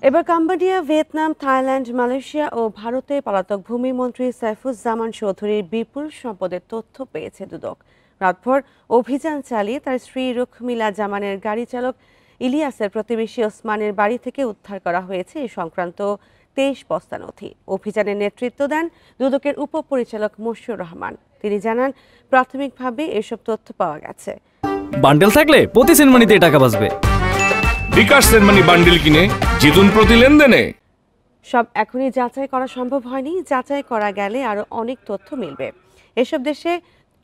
এবার Cambodia, Vietnam, Thailand, Malaysia ও ভারতে পলাতক ভূমিমন্ত্রী সাইফুজ্জামান চৌধুরীর বিপুল সম্পদের তথ্য পেয়েছে দুদক। রাতভর অভিযান চালিয়ে তার স্ত্রী রুখমিলা জামানের গাড়ি চালক ইলিয়াসের প্রতিবেশী ওসমানের বাড়ি থেকে উদ্ধার করা হয়েছে এ সংক্রান্ত 23 বস্তা নথি। অভিযানের নেতৃত্ব দেন দুদকের উপপরিচালক মশিউর রহমান। তিনি জানান, প্রাথমিকভাবে এসব তথ্য পাওয়া গেছে। বান্ডেল থাকলে প্রতি সেনমানিতে টাকা বাঁচবে। বিকাশ সেনমানি বান্ডেল কিনে জিতুন প্রতি লেনদেনে। সব এখনই যাচাই করা সম্ভব হয়নি, যাচাই করা গেলে আরো অনেক তথ্য মিলবে। এসব দেশে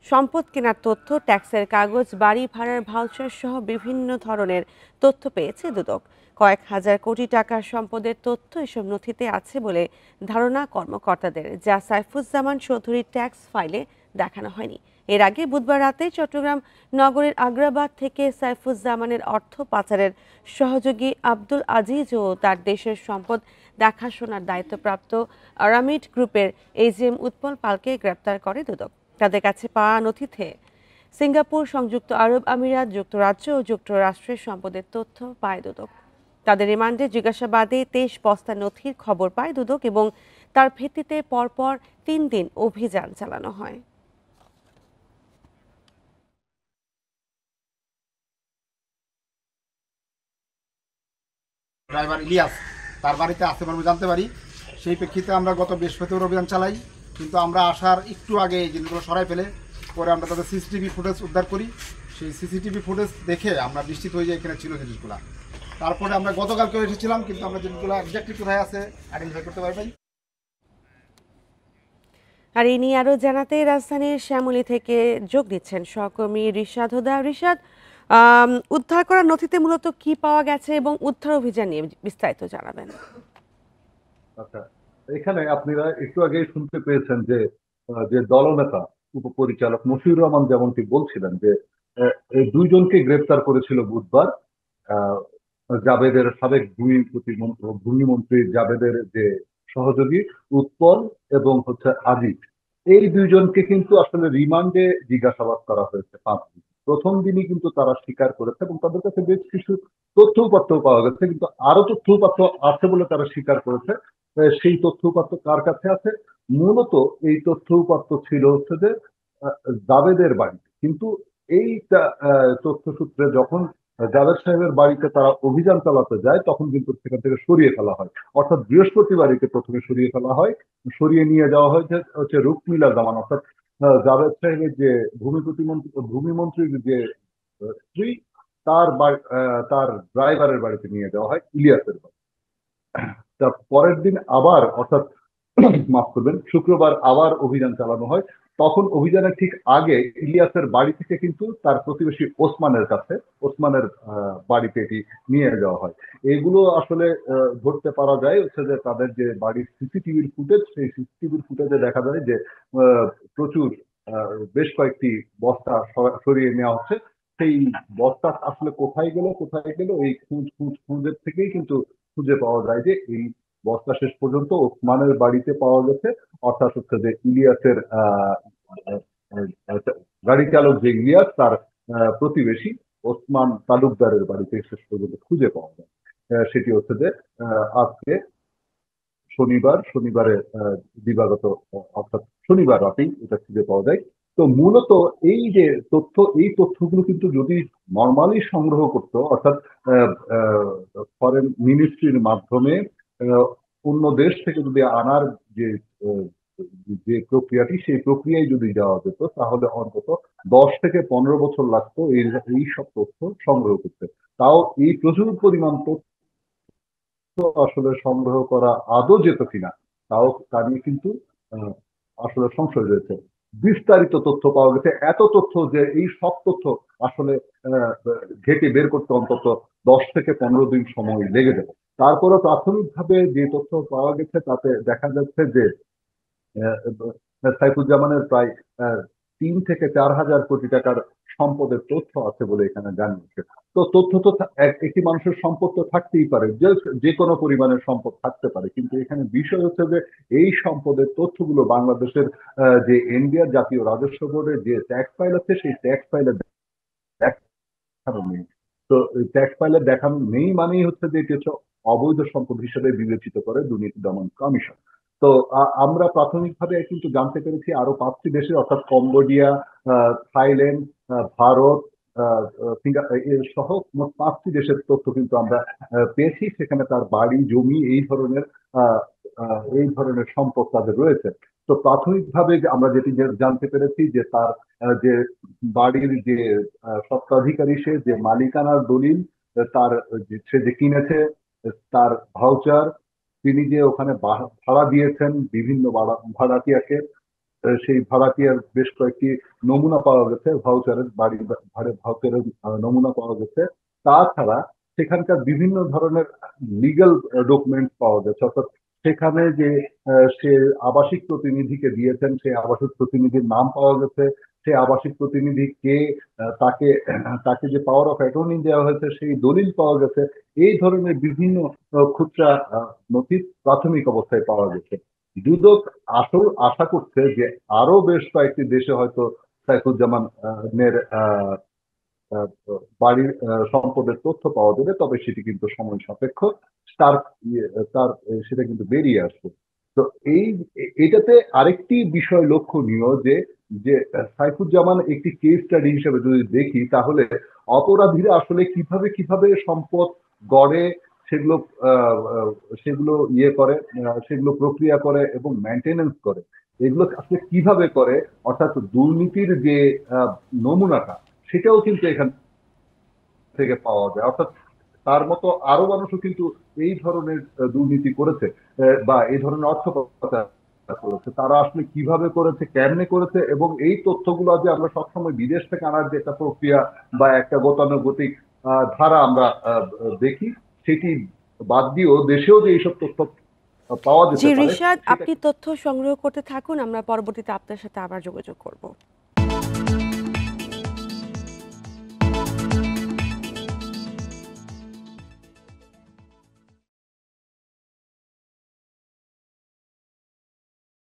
সম্পদ কেনার তথ্য, ট্যাক্সের কাগজ, বাড়ি ভাড়ার ভাউচার সহ বিভিন্ন ধরনের তথ্য পেয়েছে দুদক। কয়েক হাজার কোটি টাকার সম্পদের তথ্য এসব নথিতে আছে বলে ধারণা কর্মকর্তাদের, যা সাইফুজ্জামান চৌধুরীর ট্যাক্স ফাইলে দেখানো হয়নি। এর আগে বুধবার রাতে চট্টগ্রাম নগরের আগ্রাবাদ থেকে সাইফুজ্জামানের অর্থ পাচারের সহযোগী আব্দুল আজিজ ও তার দেশের সম্পদ দেখাশোনার দায়িত্বপ্রাপ্ত আরামিড গ্রুপের এজিএম উৎপল পালকে গ্রেপ্তার করে দুদক। তাদের কাছে পাওয়া নথিতে সিঙ্গাপুর, সংযুক্ত আরব আমিরাত, যুক্তরাজ্য ও যুক্তরাষ্ট্রের সম্পদের তথ্য পায় দুদক। তাদের রিমান্ডে জিজ্ঞাসাবাদে 23 বস্তা নথির খবর পায় দুদক এবং তার ভিত্তিতে পরপর 3 দিন অভিযান চালানো হয়। ড্রাইভার ইলিয়াস তার বাড়িতে আসতে পারবো জানতে পারি। সেই প্রেক্ষিতে আমরা গত বৃহস্পতিবার অভিযান চালাই, কিন্তু আমরা আসার একটু আগে এই জিনিসগুলো সরাই ফেলে পরে আমরা তাদের সিসিটিভি ফুটেজ উদ্ধার করি। সেই সিসিটিভি ফুটেজ দেখে আমরা নিশ্চিত হয়ে যাই এখানে ছিল জিনিসগুলো। তারপরে আমরা গতকালকেও এসেছিলাম, কিন্তু আমরা জিনিসগুলো এক্স্যাক্টলি কোথায় আছে আইডেন্টিফাই করতে পারি। আর এই নিয়ে আরো জানাতে রাজধানীর শ্যামলী থেকে যোগ দিচ্ছেন সহকর্মী রিশাদ হুদা। রিশাদ, উদ্ধার করা নথিতে মূলত কি পাওয়া গেছে এবং উদ্ধার অভিযান নিয়ে বিস্তারিত জানাবেন। আচ্ছা, এখানে আপনারা একটু আগে শুনতে পেয়েছেন যে যে দলনেতা উপপরিচালক মশিউর রহমান যেমনটি বলছিলেন যে এই দুইজনকে গ্রেপ্তার করেছিল বুধবার। আহ, জাবেদের সাবেক ভূমিমন্ত্রী জাবেদের যে সহযোগী উৎপল এবং হচ্ছে আজিজ, এই দুইজনকে কিন্তু আসলে রিমান্ডে জিজ্ঞাসাবাদ করা হয়েছে 5 দিন। প্রথম দিনই কিন্তু তারা স্বীকার করেছে এবং তাদের কাছে বেশ কিছু তথ্য উপাত্ত পাওয়া গেছে, কিন্তু আরো তথ্য উপাত্ত আছে বলে তারা স্বীকার করেছে। সেই তথ্য উপাত্ত কার কাছে আছে? মূলত এই তথ্য উপাত্ত ছিল হচ্ছে যে জাবেদের বাড়িতে। কিন্তু এই তথ্য সূত্রে যখন জাভেদ সাহেবের বাড়িতে তারা অভিযান চালাতে যায় তখন কিন্তু সেখান থেকে সরিয়ে ফেলা হয়, অর্থাৎ বৃহস্পতিবারকে প্রথমে সরিয়ে ফেলা হয়। সরিয়ে নিয়ে যাওয়া হয়েছে হচ্ছে রুকমিলা জামান, অর্থাৎ জাভেদ সাহেবের যে ভূমিমন্ত্রীর যে স্ত্রী, তার ড্রাইভারের বাড়িতে নিয়ে যাওয়া হয়, ইলিয়াসের বাড়ি। তার পরের দিন আবার, অর্থাৎ মাফ করবেন, শুক্রবার আবার অভিযান চালানো হয়। তখন অভিযানের ঠিক আগে ইলিয়াসের বাড়ি থেকে কিন্তু তার প্রতিবেশী ওসমানের বাড়িতে এটি নিয়ে যাওয়া হয়। এগুলো আসলে ধরতে পারা যায় হচ্ছে যে তাদের যে বাড়ির সিসিটিভির ফুটেজ, সেই সিসিটিভির ফুটেজে দেখা যায় যে প্রচুর বেশ কয়েকটি বস্তা সরিয়ে নেওয়া হচ্ছে। সেই বস্তা আসলে কোথায় গেল এই খুঁজের থেকেই কিন্তু খুঁজে পাওয়া যায় যে এই বস্তা শেষ পর্যন্ত ওসমানের বাড়িতে পাওয়া গেছে, অর্থাৎ হচ্ছে যে ইলিয়াসের গাড়ি চালক যে ইলিয়াস, তার প্রতিবেশী ওসমান তালুকদারের বাড়িতে শেষ পর্যন্ত খুঁজে পাওয়া যায়। সেটি হচ্ছে যে আজকে শনিবারে দিবাগত, অর্থাৎ শনিবার রাতেই এটা খুঁজে পাওয়া যায়। তো মূলত এই যে এই তথ্যগুলো কিন্তু যদি নর্মালি সংগ্রহ করতো, অর্থাৎ ফরেন মিনিস্ট্রির মাধ্যমে অন্য দেশ থেকে যদি আনার যে যে প্রক্রিয়াটি, সেই প্রক্রিয়ায় যদি যাওয়া যেত তাহলে অন্তত 10 থেকে 15 বছর লাগতো এই সব তথ্য সংগ্রহ করতে। তাও এই প্রচুর পরিমাণ তথ্য আসলে সংগ্রহ করা আদৌ যেত কিনা তা নিয়ে কিন্তু আসলে সংশয় রয়েছে। বিস্তারিত তথ্য পাওয়া গেছে, এত তথ্য যে এই সব তথ্য আসলে ঘেটে বের করতে অন্তত 10 থেকে 15 দিন সময় লেগে যাবে। তারপরে প্রাথমিকভাবে যে তথ্য পাওয়া গেছে তাতে দেখা যাচ্ছে যে সাইফুজ্জামানের প্রায় 3 থেকে 4 হাজার কোটি টাকার সম্পদের তথ্য আছে বলে এখানে জানিয়েছে। তো তথ্য তো একটি মানুষের সম্পদ তো থাকতেই পারে, যে কোনো পরিমাণের সম্পদ থাকতে পারে, কিন্তু এখানে বিষয় হচ্ছে যে এই সম্পদের তথ্যগুলো বাংলাদেশের যে এনবিআর জাতীয় রাজস্ব বোর্ডের যে ট্যাক্স ফাইল আছে, সেই ট্যাক্স ফাইলে দেখানো নেই। তো ট্যাক্স ফাইলে দেখানো নেই মানেই হচ্ছে যে এটি অবৈধ সম্পদ হিসেবে বিবেচিত করে দুর্নীতি দমন কমিশন। তো আমরা প্রাথমিকভাবে কিন্তু জানতে পেরেছি আরো 5টি দেশে, অর্থাৎ কম্বোডিয়া, থাইল্যান্ড, ভারত সহ মোট 5টি দেশের তথ্য কিন্তু আমরা পেয়েছি। সেখানে তার বাড়ি, জমি, এই ধরনের সম্পদ তাদের রয়েছে। তো প্রাথমিকভাবে আমরা যেটি জানতে পেরেছি যে তার যে বাড়ির যে স্বত্বাধিকারী, সে যে মালিকানার দলিল, তার সে যে কিনেছে, তার ভাউচার, তিনি যে ওখানে ভাড়া দিয়েছেন বিভিন্ন ভাড়াটিয়াকে, সেই ভাড়াটিয়ার বেশ কয়েকটি নমুনা পাওয়া গেছে, ভাউচারের নমুনা পাওয়া গেছে। তাছাড়া সেখানকার বিভিন্ন ধরনের লিগ্যাল ডকুমেন্ট পাওয়া গেছে, অর্থাৎ সেখানে যে সে আবাসিক প্রতিনিধিকে দিয়েছেন, সেই আবাসিক প্রতিনিধির নাম পাওয়া গেছে, সে আবাসিক প্রতিনিধি কে, তাকে তাকে যে পাওয়ার অফ অ্যাটর্নি দেওয়া হয়েছে সেই দলিল পাওয়া গেছে। এই ধরনের বিভিন্ন খুচরা নথি প্রাথমিক অবস্থায় পাওয়া গেছে। দুদক আশা করছে যে আরো বেশ কয়েকটি দেশে হয়তো সাইফুজ্জামানের বাড়ির সম্পদের তথ্য পাওয়া যাবে, তবে সেটি কিন্তু সময় সাপেক্ষ। তার তার সেটা কিন্তু বেরিয়ে আসবে। তো এটাতে আরেকটি বিষয় লক্ষণীয় যে যে সাইফুজ্জামান একটি কেস স্টাডি হিসেবে যদি দেখি, তাহলে অপরাধীরা আসলে কিভাবে সম্পদ গড়ে, সেগুলো সেগুলো সেগুলো প্রক্রিয়া করে এবং মেনটেনেন্স করে, এগুলো আসলে কিভাবে করে, অর্থাৎ দুর্নীতির যে নমুনাটা, সেটাও কিন্তু এখান থেকে পাওয়া যায়। অর্থাৎ তার মতো আরো মানুষও কিন্তু এই ধরনের দুর্নীতি করেছে বা এই ধরনের অর্থ পাচার করেছে। তারা আসলে কিভাবে করেছে, কেমনে করেছে, এবং এই তথ্যগুলো যে আমরা সবসময় বিদেশ থেকে আনার যে একটা প্রক্রিয়া বা একটা গতানুগতিক ধারা আমরা দেখি, সেটি বাদ দিয়েও দেশেও যে এইসব তথ্য পাওয়া যেতে জি পারে। রিশাদ, আপনি তথ্য সংগ্রহ করতে থাকুন, আমরা পরবর্তীতে আপনার সাথে আবার যোগাযোগ করব।